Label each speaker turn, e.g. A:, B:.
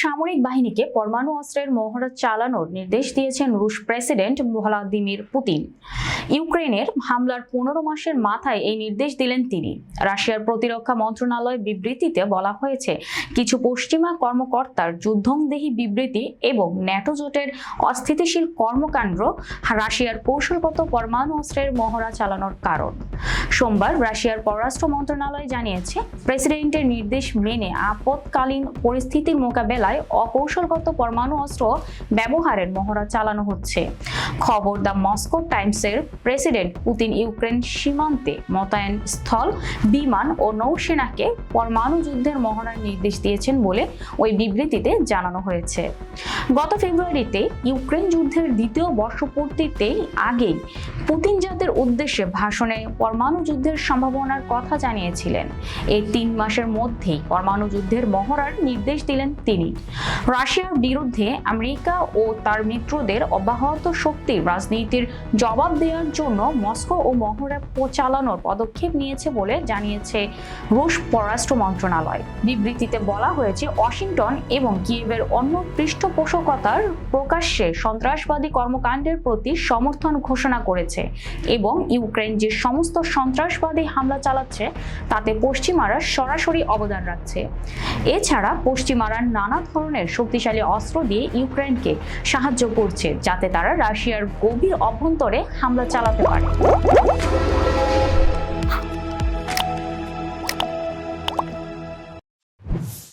A: সামরিক বাহিনীকে পরমাণু অস্ত্রের মহড়া চালানোর নির্দেশ দিয়েছেন রুশ প্রেসিডেন্ট ভ্লাদিমির পুতিন। ইউক্রেনের হামলার 15 মাসের মাথায় এই নির্দেশ দিলেন তিনি। রাশিয়ার প্রতিরক্ষা মন্ত্রণালয় বিবৃতিতে বলা হয়েছে, কিছু পশ্চিমা কর্মকর্তার যুদ্ধংদেহী বিবৃতি এবং ন্যাটো জোটের অস্থিতিশীল কর্মকাণ্ড রাশিয়ার কৌশলগত পরমাণু অস্ত্রের মহড়া চালানোর কারণ। সোমবার রাশিয়ার পররাষ্ট্র মন্ত্রণালয় জানিয়েছে, প্রেসিডেন্টের নির্দেশ মেনে আপৎকালীন পরিস্থিতির মোকাবেলায় অকৌশলগত পরমাণু অস্ত্র ব্যবহারের মহড়া চালানো হচ্ছে। খবর দ্য মস্কো টাইমসের প্রেসিডেন্ট পুতিন ইউক্রেন সীমান্তে মোতায়েন স্থল, বিমান ও নৌসেনাকে পরমাণু যুদ্ধের মহড়ার নির্দেশ দিয়েছেন বলে ওই বিবৃতিতে জানানো হয়েছে। গত ফেব্রুয়ারিতে ইউক্রেন যুদ্ধের দ্বিতীয় বর্ষপূর্তিতে আগেই পুতিন জাতির উদ্দেশ্যে ভাষণে পরমাণু যুদ্ধের সম্ভাবনার কথা জানিয়েছিলেন। এই 3 মাসের মধ্যেই পরমাণু যুদ্ধের মহড়ার নির্দেশ দিলেন তিনি। রাশিয়ার বিরুদ্ধে আমেরিকা ও তার মিত্রদের অব্যাহত শক্তির রাজনীতির জবাব দেওয়ার জন্য মস্কো ও মহড়া চালানোর পদক্ষেপ নিয়েছে বলে জানিয়েছে রুশ পররাষ্ট্র মন্ত্রণালয়। বিবৃতিতে বলা হয়েছে, ওয়াশিংটন এবং কিয়েভের অন্য পৃষ্ঠপোষকতার প্রকাশ্যে সন্ত্রাসবাদী কর্মকাণ্ডের প্রতি সমর্থন ঘোষণা করেছে এবং ইউক্রেন যে সমস্ত সন্ত্রাসবাদী হামলা চালাচ্ছে তাতে পশ্চিমারা সরাসরি অবদান রাখছে। এছাড়া পশ্চিমারা নানা ধরনের শক্তিশালী অস্ত্র দিয়ে ইউক্রেনকে সাহায্য করছে, যাতে তারা রাশিয়ার গভীর অভ্যন্তরে হামলা চালাতে পারে।